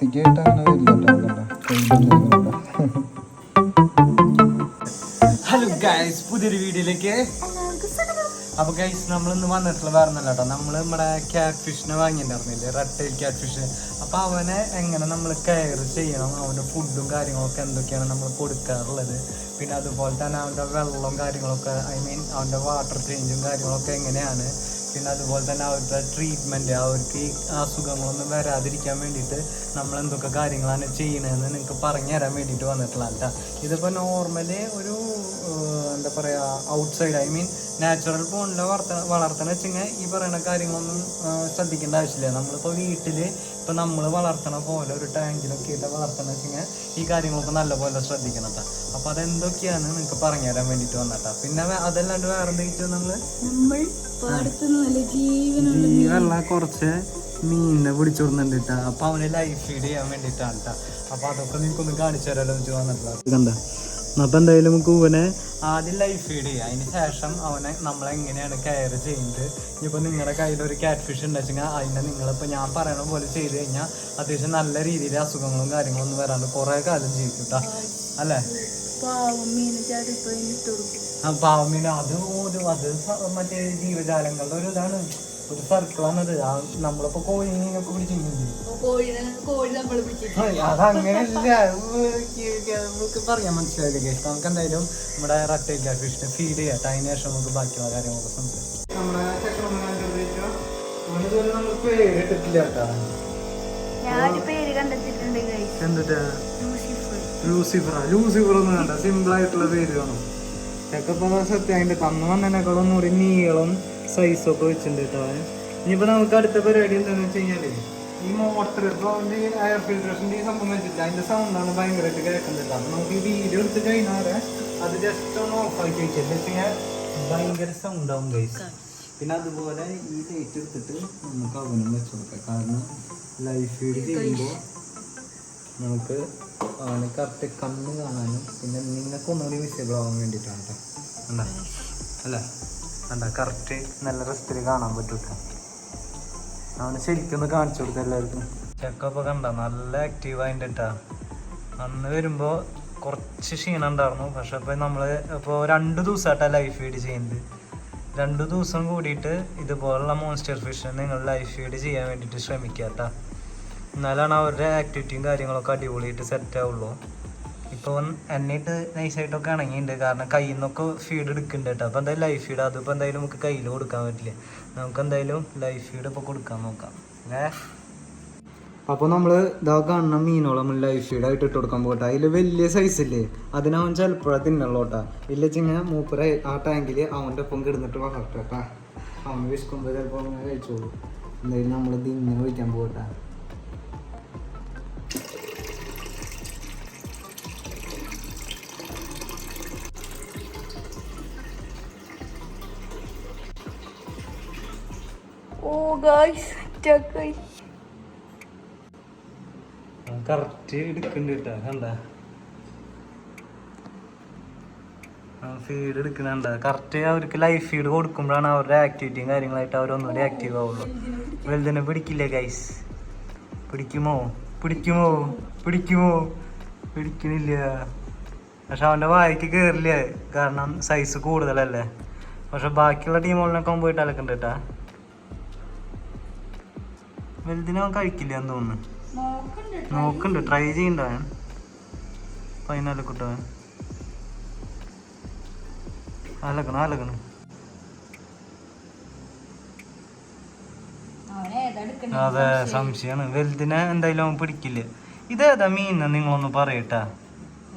വൃത്തിക്കായിട്ട് അങ്ങനെ വരില്ല. Hello guys, പുതിയൊരു വീഡിയോയിലേക്ക്. അപ്പോൾ ഗൈസ്, നമ്മളിന്ന് വന്നിട്ടുള്ള വേറെ ഒന്നല്ല കേട്ടോ. നമ്മൾ നമ്മുടെ ക്യാറ്റ് ഫിഷിനെ വാങ്ങിയിട്ടുണ്ടായിരുന്നില്ലേ, റെഡ് ടൈൽ ക്യാറ്റ് ഫിഷ്. അപ്പോൾ അവനെ എങ്ങനെ നമ്മൾ കെയർ ചെയ്യണം, അവൻ്റെ ഫുഡും കാര്യങ്ങളൊക്കെ എന്തൊക്കെയാണ് നമ്മൾ കൊടുക്കാറുള്ളത്, പിന്നെ അതുപോലെ തന്നെ അവൻ്റെ വെള്ളവും കാര്യങ്ങളൊക്കെ, അവൻ്റെ വാട്ടർ ചേഞ്ചും കാര്യങ്ങളൊക്കെ എങ്ങനെയാണ്, പിന്നെ അതുപോലെ തന്നെ അവരുടെ ട്രീറ്റ്മെൻറ്റ്, അവർക്ക് ഈ അസുഖങ്ങളൊന്നും വരാതിരിക്കാൻ വേണ്ടിയിട്ട് നമ്മൾ എന്തൊക്കെ കാര്യങ്ങളാണ് ചെയ്യണതെന്ന് നിങ്ങൾക്ക് പറഞ്ഞു തരാൻ വേണ്ടിയിട്ട് വന്നിട്ടുള്ള കേട്ടോ. ഇതിപ്പോൾ നോർമലി ഒരു എന്താ പറയുക, ഔട്ട്സൈഡ് നാച്ചുറൽ പോണിൽ വളർത്തണ വെച്ചെങ്കിൽ ഈ പറയുന്ന കാര്യങ്ങളൊന്നും ശ്രദ്ധിക്കേണ്ട ആവശ്യമില്ല. നമ്മളിപ്പോൾ വീട്ടിൽ ഇപ്പോൾ നമ്മൾ വളർത്തണ പോലെ ഒരു ടാങ്കിലൊക്കെ ഇട്ട് വളർത്തണ വെച്ചെങ്കിൽ ഈ കാര്യങ്ങളൊക്കെ നല്ലപോലെ ശ്രദ്ധിക്കണം കേട്ടോ. അപ്പോൾ അതെന്തൊക്കെയാണ് നിങ്ങൾക്ക് പറഞ്ഞു തരാൻ വേണ്ടിയിട്ട് വന്നിട്ടാ. പിന്നെ അതല്ലാണ്ട് വേറെ എന്തെങ്കിലും നമ്മൾ ജീവനുള്ള കുറച്ച് മീനിനെ പിടിച്ചോടുന്നുണ്ട് കേട്ടോ. അപ്പോൾ അവന് ലൈഫ് ഫീഡ് ചെയ്യാൻ വേണ്ടിയിട്ടാണ് കേട്ടോ. അപ്പോൾ അതൊക്കെ നിനക്കൊന്ന് കാണിച്ചു തരാമല്ലോ വെച്ച് വന്നിട്ടുള്ള കണ്ട. അപ്പോൾ എന്തായാലും നമുക്ക് ഇവനെ ആദ്യം ലൈഫ് ഫീഡ് ചെയ്യുക, അതിന് ശേഷം അവനെ നമ്മളെങ്ങനെയാണ് കെയർ ചെയ്യുന്നത്. ഇനിയിപ്പോൾ നിങ്ങളുടെ കയ്യിൽ ഒരു ക്യാറ്റ് ഫിഷ് ഉണ്ടെച്ചെങ്കിൽ അതിനെ നിങ്ങളിപ്പോൾ ഞാൻ പറയണ പോലെ ചെയ്ത് കഴിഞ്ഞാൽ അത്യാവശ്യം നല്ല രീതിയിൽ അസുഖങ്ങളും കാര്യങ്ങളൊന്നും വരാണ്ട് കുറേ കാലം ജീവിക്കും കേട്ടോ, അല്ലേ? പാവമീൻ അത് മറ്റേ ജീവജാലങ്ങളുടെ ഒരു ഇതാണ്, ഒരു സർക്കിളാണത്. നമ്മളിപ്പോ കോഴിനൊക്കെ പിടിച്ചില്ലേ, അതങ്ങനെയല്ല പറയാൻ മനസ്സിലായില്ലേ. നമുക്ക് എന്തായാലും നമ്മുടെ റെഡ് ടൈൽ ക്യാറ്റ് ഫിഷിനെ ഫീഡ് ചെയ്യാം, അതിന് ശേഷം നമുക്ക് ബാക്കിയുള്ള കാര്യങ്ങളൊക്കെ സംസാരിക്കാം. നമ്മുടെ നമ്മൾ പേരിട്ടിട്ടില്ല കേട്ടോ. എന്നിട്ട് ലൂസിഫർ ഒന്നും വേണ്ട, സിമ്പിൾ ആയിട്ടുള്ള പേര് വേണം. ചെക്കപ്പോ സത്യം അതിന്റെ കന്ന് വന്നതിനേക്കാളും കൂടി നീളം സൈസൊക്കെ വെച്ചിട്ടുണ്ട് കേട്ടോ. ഇനിയിപ്പോൾ നമുക്ക് അടുത്ത പരിപാടി എന്താണെന്ന് വെച്ച് കഴിഞ്ഞാൽ ഈ മോട്ടർ ഇപ്പോൾ എയർ ഫിൽട്രേഷൻ്റെ ഈ സംഭവം വെച്ചിട്ട് അതിൻ്റെ സൗണ്ടാണ് ഭയങ്കരമായിട്ട് കേൾക്കുന്നത്. അപ്പോൾ നമുക്ക് ഈ വീഡിയോ എടുത്ത് കഴിഞ്ഞാൽ അത് ജസ്റ്റ് ഒന്ന് ഓഫാക്കി വെച്ചിട്ട് വെച്ച് കഴിഞ്ഞാൽ ഭയങ്കര സൗണ്ടാവും ഗൈസ്. പിന്നെ അതുപോലെ ഈ ലൈറ്റ് എടുത്തിട്ട് നമുക്ക് അവനും വെച്ച് കൊടുക്കാം, കാരണം ലൈഫ് ഫീഡ് ചെയ്യുമ്പോൾ നമുക്ക് അവന് കറക്റ്റ് കണ്ണ് കാണാനും പിന്നെ നിങ്ങൾക്ക് ഒന്നുകൂടി വിസിബിൾ ആവാൻ വേണ്ടിയിട്ടാണ് കേട്ടോ. കണ്ടാ അല്ലേ, കണ്ടാ കറക്റ്റ് നല്ല റെസ്റ്റിൽ കാണാൻ പറ്റും കേട്ടോ. അവന് ശരിക്കൊന്ന് കാണിച്ചു കൊടുത്ത എല്ലാവർക്കും. ചെക്കപ്പോൾ കണ്ട നല്ല ആക്റ്റീവായിട്ട് കേട്ടോ. അന്ന് വരുമ്പോൾ കുറച്ച് ക്ഷീണം ഉണ്ടായിരുന്നു, പക്ഷെ ഇപ്പോൾ നമ്മൾ ഇപ്പോൾ 2 ദിവസമായിട്ടാണ് ലൈഫ് ഫീഡ് ചെയ്യുന്നത്. 2 ദിവസം കൂടിയിട്ട് ഇതുപോലുള്ള മോൺസ്റ്റർ ഫിഷിനെ നിങ്ങൾ ലൈഫ് ഫീഡ് ചെയ്യാൻ വേണ്ടിയിട്ട് ശ്രമിക്കുക കേട്ടോ. എന്നാലാണ് അവരുടെ ആക്ടിവിറ്റിയും കാര്യങ്ങളൊക്കെ അടിപൊളിയായിട്ട് സെറ്റ് ആവുള്ളൂ. ഇപ്പോൾ എന്നിട്ട് നൈസായിട്ടൊക്കെ ഇണങ്ങിയിട്ടുണ്ട്, കാരണം കയ്യിൽ നിന്നൊക്കെ ഫീഡ് എടുക്കുന്നുണ്ട് കേട്ടോ. അപ്പോൾ എന്തായാലും ലൈഫ് ഫീഡ് അതിപ്പോൾ എന്തായാലും നമുക്ക് കയ്യിൽ കൊടുക്കാൻ പറ്റില്ല, നമുക്ക് എന്തായാലും ലൈഫ് ഫീഡ് ഇപ്പോൾ കൊടുക്കാൻ നോക്കാം. അപ്പോൾ നമ്മൾ ഇതാ കാണുന്ന മീനോളം നമ്മൾ ലൈഫ് ഫീഡായിട്ട് ഇട്ട് കൊടുക്കാൻ പോകട്ടെ. അതിൽ വലിയ സൈസില്ലേ, അതിനവൻ ചിലപ്പോഴേ തിന്നുള്ളൂ കേട്ടോ. ഇല്ല ചിങ്ങനെ മൂപ്പര ആ ടാങ്കിൽ അവൻ്റെ ഒപ്പം കിടന്നിട്ട് വളർത്തുക കേട്ടോ. അവൻ വിശക്കുമ്പോൾ ചിലപ്പോൾ അങ്ങനെ കഴിച്ചോളൂ. എന്തായാലും നമ്മൾ ദിങ്ങനെ വയ്ക്കാൻ പോകട്ടെ. കറക്റ്റ് എടുക്കണ്ട കേട്ടോ, കണ്ട ഫീഡ് എടുക്കണണ്ട. കറക്റ്റ് അവർക്ക് ലൈഫ് ഫീഡ് കൊടുക്കുമ്പോഴാണ് അവരുടെ ആക്ടിവിറ്റിയും കാര്യങ്ങളായിട്ട് അവരൊന്നുകൂടി ആക്റ്റീവ് ആവുള്ളൂ. വലുതിനെ പിടിക്കില്ലേ ഗൈസ്? പിടിക്കുമോ? പിടിക്കണില്ല. പക്ഷെ അവൻ്റെ വായിക്ക് കയറില്ല, കാരണം സൈസ് കൂടുതലല്ലേ. പക്ഷെ ബാക്കിയുള്ള ടീമുകളിനൊക്കെ പോയിട്ട് അലക്കണ്ട കേട്ടാ. വലുതിനെ അവൻ കഴിക്കില്ല എന്ന് തോന്നുന്നു. നോക്കണ്ട്, ട്രൈ ചെയ്യണ്ടവൻ. പതിനാലക്കുട്ടവൻ അലക്കണം. അതെ, സംശയമാണ്. വലുതിനെ എന്തായാലും അവൻ പിടിക്കില്ല. ഇതേതാ മീനാ നിങ്ങളൊന്ന് പറയട്ടാ,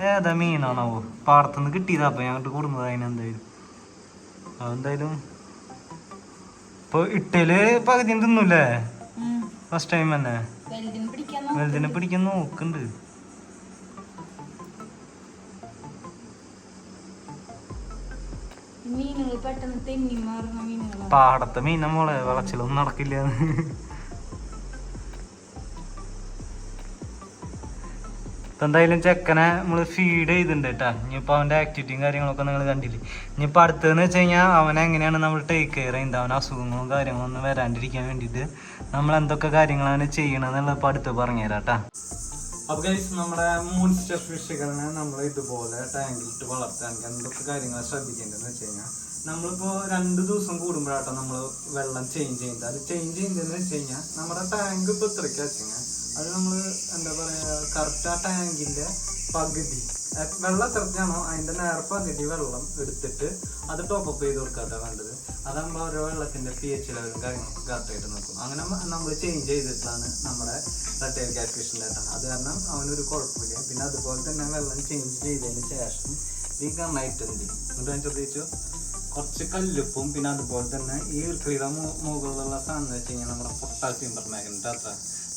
ഏതാ മീനാണാവോ? പാടത്തുനിന്ന് കിട്ടിയതാ, അപ്പം ഞങ്ങോട്ട് കൊടുക്കുന്നത് അതിനെന്തായാലും. അതെന്തായാലും ഇപ്പോൾ ഇട്ടല് പകുതി തിന്നൂല്ലേ ഫസ്റ്റ് ടൈം തന്നെ. വലുതിനെ പിടിക്കാൻ നോക്കുന്നുണ്ട്. പാടത്തെ മീന മോളെ, വളച്ചിലൊന്നും നടക്കില്ല. ഇപ്പം എന്തായാലും ചെക്കനെ നമ്മൾ ഫീഡ് ചെയ്തിട്ടുണ്ട് കേട്ടോ. ഇനിയിപ്പോൾ അവൻ്റെ ആക്ടിവിറ്റിയും കാര്യങ്ങളൊക്കെ നിങ്ങൾ കണ്ടില്ലേ. ഇനിയിപ്പോൾ അടുത്തതെന്ന് വെച്ച് കഴിഞ്ഞാൽ അവനെ എങ്ങനെയാണ് നമ്മൾ ടേക്ക് കെയർ ചെയ്യുന്നത്, അവന് അസുഖങ്ങളും കാര്യങ്ങളൊന്നും വരാണ്ടിരിക്കാൻ വേണ്ടിയിട്ട് നമ്മൾ എന്തൊക്കെ കാര്യങ്ങളാണ് ചെയ്യണമെന്നുള്ളത് ഇപ്പോൾ അടുത്ത് പറഞ്ഞുതരാം കേട്ടോ. അപ്പോൾ ഗൈസ്, നമ്മുടെ മോൺസ്റ്റർ ഫിഷുകളെ നമ്മൾ ഇതുപോലെ ടാങ്കിലിട്ട് വളർത്താൻ എന്തൊക്കെ കാര്യങ്ങൾ ശ്രദ്ധിക്കേണ്ടതെന്ന് വെച്ച് കഴിഞ്ഞാൽ നമ്മളിപ്പോൾ 2 ദിവസം കൂടുമ്പോഴാട്ടോ നമ്മൾ വെള്ളം ചേഞ്ച് ചെയ്യുന്നത്. അത് ചേഞ്ച് ചെയ്യുന്നതെന്ന് വെച്ച് കഴിഞ്ഞാൽ നമ്മുടെ ടാങ്ക് ഇപ്പോൾ ഇത്രയ്ക്ക് വെച്ച് കഴിഞ്ഞാൽ അത് നമ്മൾ എന്താ പറയുക, കറക്റ്റ് ആ ടാങ്കിൻ്റെ പകുതി വെള്ളം എത്രയ്ക്കാണോ അതിൻ്റെ നേരെ പകുതി വെള്ളം എടുത്തിട്ട് അത് ടോപ്പപ്പ് ചെയ്ത് കൊടുക്കാട്ടോ വേണ്ടത്. അതാകുമ്പോൾ ഓരോ വെള്ളത്തിൻ്റെ pH ലെവലും കാര്യങ്ങളൊക്കെ കറക്റ്റായിട്ട് നോക്കും. അങ്ങനെ നമ്മൾ ചേഞ്ച് ചെയ്തിട്ടാണ് നമ്മുടെ റെഡ് ടൈൽ ക്യാറ്റ് ഫിഷിൻ്റെ കേട്ടോ. അത് കാരണം അവനൊരു കുഴപ്പമില്ല. പിന്നെ അതുപോലെ തന്നെ വെള്ളം ചേഞ്ച് ചെയ്തതിന് ശേഷം ഈ നന്നായിട്ടുണ്ട് എന്നിട്ട് ഞാൻ ചോദിച്ചു കുറച്ച് കല്ലുപ്പും പിന്നെ അതുപോലെ തന്നെ ഈ ഇർക്കിളിയുടെ മുകളിലുള്ള സാധനം വെച്ച് കഴിഞ്ഞാൽ നമ്മുടെ പൊട്ടാസ്യം പെർമാംഗനേറ്റ് അത്ര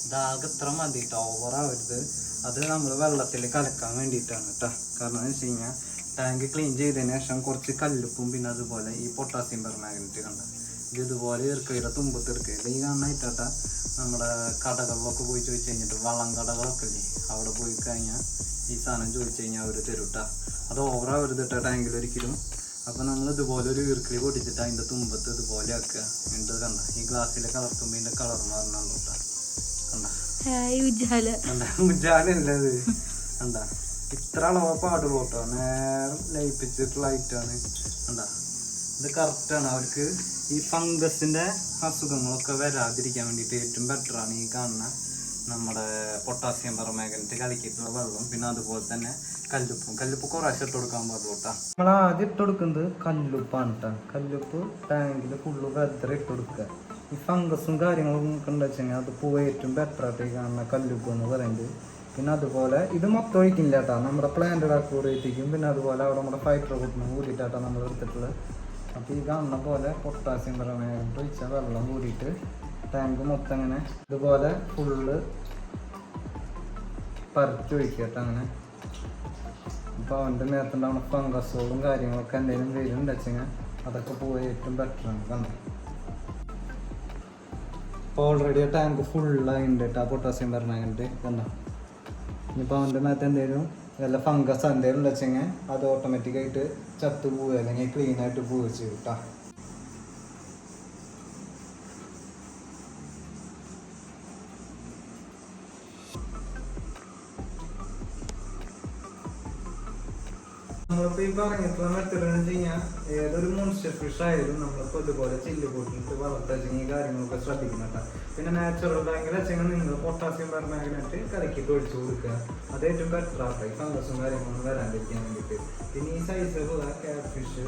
ഇതാകെ ഇത്ര മതി കേട്ടോ, ഓവറാവരുത്. അത് നമ്മൾ വെള്ളത്തിൽ കലക്കാൻ വേണ്ടിയിട്ടാണ് കേട്ടോ. കാരണം എന്ന് വെച്ച് കഴിഞ്ഞാൽ ടാങ്ക് ക്ലീൻ ചെയ്തതിന് ശേഷം കുറച്ച് കല്ലുപ്പും പിന്നെ അതുപോലെ ഈ പൊട്ടാസ്യം പെർമാംഗനേറ്റ് കണ്ട ഇതുപോലെ ഇർക്കിളിയുടെ തുമ്പത്ത് ഇറക്കുക. ഇത് ഈ കാണാനായിട്ടാ നമ്മുടെ കടകളിലൊക്കെ പോയി ചോദിച്ചു കഴിഞ്ഞിട്ട് വളം കടകളൊക്കെ ഇല്ലേ, അവിടെ പോയി കഴിഞ്ഞാൽ ഈ സാധനം ചോദിച്ചു കഴിഞ്ഞാൽ അവർ തരൂട്ടാ. അത് ഓവറാവരുത് കേട്ടോ ടാങ്കിൽ ഒരിക്കലും. അപ്പോൾ നമ്മൾ ഇതുപോലെ ഒരു ഈർക്കിളി പൊട്ടിച്ചിട്ട് അതിൻ്റെ തുമ്പത്ത് ഇതുപോലെ ആക്കുക. എന്നിട്ട് കണ്ട ഈ ഗ്ലാസ്സിലെ കളർ തുമ്പിൻ്റെ കളർ മാറണല്ലോ കേട്ടോ. കണ്ട ഉജാലല്ലേ അത് കണ്ട ഇത്ര അളവ് പാടുള്ളൂ കേട്ടോ. നേരം ലയിപ്പിച്ചിട്ടുള്ള ഐറ്റാണ് കണ്ട. ഇത് കറക്റ്റാണ് അവർക്ക് ഈ ഫംഗസിൻ്റെ അസുഖങ്ങളൊക്കെ വരാതിരിക്കാൻ വേണ്ടിയിട്ട് ഏറ്റവും ബെറ്ററാണ് ഈ കാണുന്ന നമ്മുടെ പൊട്ടാസ്യം പെർമാംഗനേറ്റ് കലക്കിയിട്ടുള്ള വെള്ളം പിന്നെ അതുപോലെ തന്നെ കല്ലുപ്പ് കുറേശ്ശെ ഇട്ട് കൊടുക്കാൻ പാടുള്ളൂ കേട്ടോ. നമ്മൾ ആദ്യം ഇട്ട് കൊടുക്കുന്നത് കല്ലുപ്പാണ് കേട്ടോ. കല്ലുപ്പ് ടാങ്കിൽ ഫുള്ള് വെതറി ഇട്ട് കൊടുക്കുക. ഈ ഫംഗസും കാര്യങ്ങളും ഉണ്ട് വെച്ചാൽ അത് പോയി ഏറ്റവും ബെറ്ററായിട്ട് ഈ കാണുന്ന കല്ലുപ്പ് എന്ന് പറയുന്നത്. പിന്നെ അതുപോലെ ഇത് മൊത്തം ഒഴിക്കില്ല കേട്ടോ, നമ്മുടെ പ്ലാന്റഡ് അക്വേറിയത്തിക്കും പിന്നെ അതുപോലെ അവിടെ നമ്മുടെ ഫൈറ്റർ കൂട്ടിനും കൂടിയിട്ടാണ് നമ്മൾ എടുത്തിട്ടുള്ളത്. അപ്പോൾ ഈ കാണുന്ന പോലെ പൊട്ടാസ്യം പെർമാംഗനേറ്റ് ഒഴിച്ചാൽ വെള്ളം കൂടിയിട്ട് ടാങ്ക് മൊത്തം അങ്ങനെ ഇതുപോലെ ഫുള്ള് പരത്തി ഒഴിക്കുക കേട്ടോ. അങ്ങനെ അപ്പോൾ അവൻ്റെ നേരത്തുണ്ടാവുന്ന ഫംഗസുകളും കാര്യങ്ങളൊക്കെ എന്തെങ്കിലും വരുന്നുണ്ട് വെച്ചാൽ അതൊക്കെ പോയി ഏറ്റവും ബെറ്ററാണ് കണ്ടത്. ഇപ്പോൾ ഓൾറെഡി ടാങ്ക് ഫുള്ളായിട്ടുണ്ട് കേട്ടോ പൊട്ടാസ്യം പെർമാംഗനേറ്റ് കണ്ടോ. ഇനിയിപ്പോൾ അവൻ്റെ മേത്ത് എന്തെങ്കിലും വല്ല ഫംഗസ് എന്തെങ്കിലും വെച്ചെങ്കിൽ അത് ഓട്ടോമാറ്റിക്കായിട്ട് ചത്തു പോവുക അല്ലെങ്കിൽ ക്ലീനായിട്ട് പോവുക ചെയ്യും കേട്ടോ. നമ്മളിപ്പോൾ ഈ പറഞ്ഞിട്ടുള്ള മെത്തേഡ് എന്ന് വെച്ച് കഴിഞ്ഞാൽ ഏതൊരു മോൺസ്റ്റർ ഫിഷ് ആയാലും നമ്മളിപ്പോൾ ഇതുപോലെ ചില്ല് കൂട്ടിയിട്ട് വളർത്തുകയും കാര്യങ്ങളൊക്കെ ശ്രദ്ധിക്കണം കേട്ടോ. പിന്നെ നാച്ചുറൽ ടാങ്കിൽ വെച്ചെങ്കിൽ നിങ്ങൾ പൊട്ടാസ്യം പെർമാംഗനേറ്റ് കലക്കിയിട്ട് ഒഴിച്ചു കൊടുക്കുക. അത് ഏറ്റവും ബെറ്ററാട്ടോ ഈ ഫംഗസും കാര്യങ്ങളൊന്നും വരാണ്ടിരിക്കാൻ വേണ്ടിയിട്ട്. പിന്നെ ഈ സൈസുള്ള ക്യാറ്റ് ഫിഷ്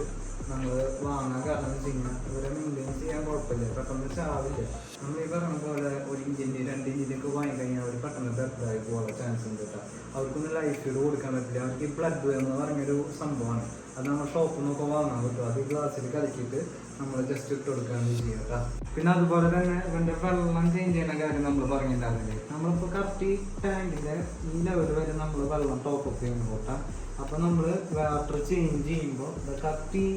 നമ്മൾ വാങ്ങാൻ കാരണം എന്ന് വെച്ച് കഴിഞ്ഞാൽ ഇവരെ മെയിൻറ്റെയിൻ ചെയ്യാൻ കുഴപ്പമില്ല, പെട്ടെന്ന് ചാവില്ല. നമ്മൾ ഈ പറഞ്ഞ പോലെ 1 ഇഞ്ചിൻ്റെ 2 ഇഞ്ചിൻ്റെയൊക്കെ വാങ്ങിക്കഴിഞ്ഞാൽ അവർ പെട്ടെന്ന് ഡെത്തായി പോകാനുള്ള ചാൻസ് ഉണ്ട് കേട്ടോ. അവർക്കൊന്നും ലൈഫ് ഫീഡ് കൊടുക്കാൻ പറ്റില്ല. അവർക്ക് ഈ ബ്ലഡ് എന്ന് പറഞ്ഞൊരു സംഭവമാണ്, അത് നമ്മൾ ഷോപ്പിൽ നിന്നൊക്കെ വാങ്ങാൻ പറ്റും. അത് ഗ്ലാസ്സിൽ കലക്കിയിട്ട് നമ്മൾ ജസ്റ്റ് ഇട്ട് കൊടുക്കുകയാണ് ചെയ്യുക കേട്ടോ. പിന്നെ അതുപോലെ തന്നെ ഇവൻ്റെ വെള്ളം ചേഞ്ച് ചെയ്യുന്ന കാര്യം നമ്മൾ പറഞ്ഞിട്ടുണ്ടാവില്ലേ. നമ്മളിപ്പോൾ കറക്റ്റ് ഈ ടാങ്കിൻ്റെ ഈ ലെവൽ വരെ നമ്മൾ വെള്ളം ടോപ്പപ്പ് ചെയ്യുമ്പോൾ കേട്ടോ. അപ്പോൾ നമ്മൾ വാട്ടർ ചേഞ്ച് ചെയ്യുമ്പോൾ കറക്റ്റ് ഈ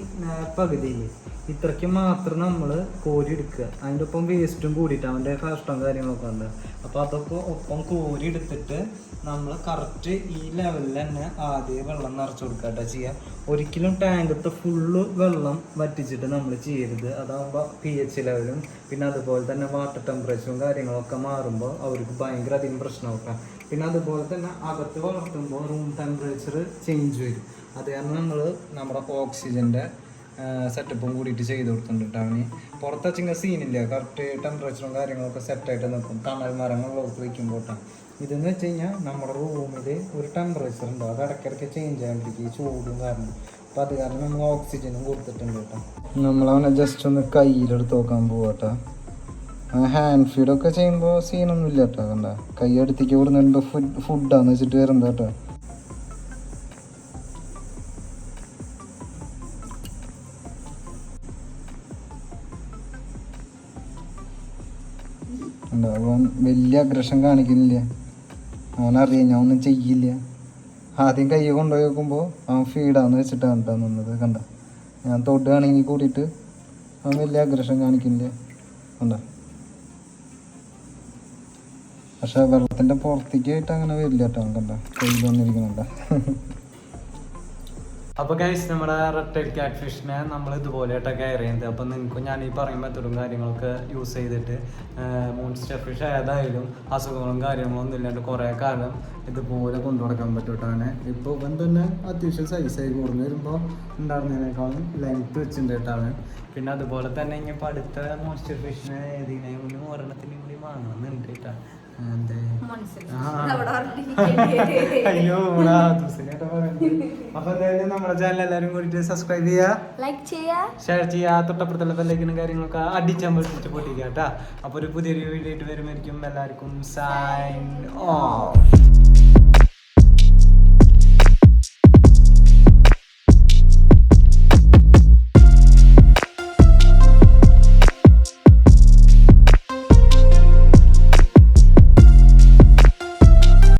പകുതിയില്ലേ ഇത്രയ്ക്ക് മാത്രം നമ്മൾ കോരി എടുക്കുക. അതിൻ്റെ ഒപ്പം വേസ്റ്റും കൂടിയിട്ട് അവൻ്റെ കഷ്ടം കാര്യങ്ങളൊക്കെ ഉണ്ട്. അപ്പോൾ അതൊക്കെ ഒപ്പം കോരി എടുത്തിട്ട് നമ്മൾ കറക്റ്റ് ഈ ലെവലിൽ തന്നെ ആദ്യം വെള്ളം നിറച്ച് കൊടുക്കുക ചെയ്യുക. ഒരിക്കലും ടാങ്കത്തെ ഫുള്ള് വെള്ളം വറ്റിച്ചിട്ട് നമ്മൾ ചെയ്യരുത്. അതാകുമ്പോൾ pH ലെവലും പിന്നെ അതുപോലെ തന്നെ വാട്ടർ ടെമ്പറേച്ചറും കാര്യങ്ങളൊക്കെ മാറുമ്പോൾ അവർക്ക് ഭയങ്കര അധികം പ്രശ്നമാക്കാം. പിന്നെ അതുപോലെ തന്നെ അകത്ത് വളർത്തുമ്പോൾ റൂം ടെമ്പറേച്ചർ ചേഞ്ച് വരും. അത് കാരണം നമ്മൾ നമ്മുടെ ഓക്സിജൻ്റെ സെറ്റപ്പും കൂടിയിട്ട് ചെയ്ത് കൊടുക്കുന്നുണ്ട് കേട്ടോ. അവന് പുറത്ത് വെച്ചിങ്ങനെ സീനില്ല, കറക്റ്റ് ടെമ്പറേച്ചറും കാര്യങ്ങളൊക്കെ സെറ്റായിട്ട് നിൽക്കും തണൽ മരങ്ങളിലൊക്കെ വയ്ക്കുമ്പോൾ കേട്ടോ. ഇതെന്ന് വെച്ച് കഴിഞ്ഞാൽ നമ്മുടെ റൂമിൽ ഒരു ടെമ്പറേച്ചർ ഉണ്ടാവും, അത് ഇടയ്ക്കിടയ്ക്ക് ചേഞ്ച് ആകാണ്ടിരിക്കും ഈ ചൂടും കാരണം. അപ്പം അത് കാരണം നമ്മൾ ഓക്സിജനും കൊടുത്തിട്ടുണ്ട് കേട്ടോ. നമ്മളവനെ ജസ്റ്റ് ഒന്ന് കയ്യിലെടുത്ത് നോക്കാൻ പോവാ കേട്ടോ. ഹാൻഡ് ഫീഡൊക്കെ ചെയ്യുമ്പോൾ സീനൊന്നും ഇല്ല കേട്ടോ. കണ്ട കൈ അടുത്തേക്ക് കൊടുക്കുന്നുണ്ട് ഫുഡാന്ന് വെച്ചിട്ട് വരണ്ട കേട്ടോ. അവൻ വലിയ അഗ്രഷൻ കാണിക്കുന്നില്ല, അവനറിയാം ഞാൻ ഒന്നും ചെയ്യില്ല. ആദ്യം കൈ കൊണ്ടുപോയി നോക്കുമ്പോൾ അവൻ ഫീഡാന്ന് വെച്ചിട്ട് കണ്ടാ നിന്നത്. കണ്ട ഞാൻ തൊടുകയാണെങ്കിൽ കൂടിയിട്ട് അവൻ വലിയ അഗ്രഷൻ കാണിക്കുന്നില്ല. കണ്ട പക്ഷെ വെള്ളത്തിന്റെ പുറത്തേക്കായിട്ട് അങ്ങനെ വരില്ല കേട്ടോ. കണ്ട കയ്യിൽ വന്നിരിക്കുന്നുണ്ട്. അപ്പോൾ ഗൈസ് നമ്മുടെ റെഡ് ടൈൽ ക്യാറ്റ് ഫിഷിനെ നമ്മൾ ഇതുപോലെയായിട്ടാണ് കെയർ ചെയ്യുന്നത്. അപ്പോൾ നിങ്ങൾക്ക് ഞാൻ ഈ പറയും മെത്തഡും കാര്യങ്ങളൊക്കെ യൂസ് ചെയ്തിട്ട് മോൺസ്റ്റർ ഫിഷ് ഏതായാലും അസുഖങ്ങളും കാര്യങ്ങളൊന്നും ഇല്ലാണ്ട് കുറേ കാലം ഇതുപോലെ കൊണ്ടു നടക്കാൻ പറ്റൂട്ടാണ്. ഇപ്പോൾ ഇവൻ തന്നെ അത്യാവശ്യം സൈസായി കുറഞ്ഞു വരുമ്പോൾ ഉണ്ടായിരുന്നതിനേക്കാളും ലെങ്ത്ത് വെച്ചിട്ടുണ്ട് കേട്ടാണ്. പിന്നെ അതുപോലെ തന്നെ ഇനിയിപ്പോൾ അടുത്ത മോൺസ്റ്റർ ഫിഷിനെ ഏതെങ്കിലും കൂടി ഒരെണ്ണത്തിനും കൂടി വാങ്ങുന്നുണ്ട് കേട്ടോ. അയ്യോ അപ്പൊ എന്തായാലും നമ്മുടെ ചാനൽ എല്ലാവരും കൂടിയിട്ട് സബ്സ്ക്രൈബ് ചെയ്യുക, ലൈക്ക് ചെയ്യുക, ഷെയർ ചെയ്യുക, തൊട്ടപ്പുറത്തുള്ള ബെല്ലൈക്കനും കാര്യങ്ങളൊക്കെ അടിച്ചമ്പടിച്ചിട്ട് പൊട്ടിക്കുക കേട്ടോ. അപ്പോൾ ഒരു പുതിയൊരു വീഡിയോ ആയിട്ട് വരുമായിരിക്കും. എല്ലാവർക്കും സൈൻ ഓഫ്.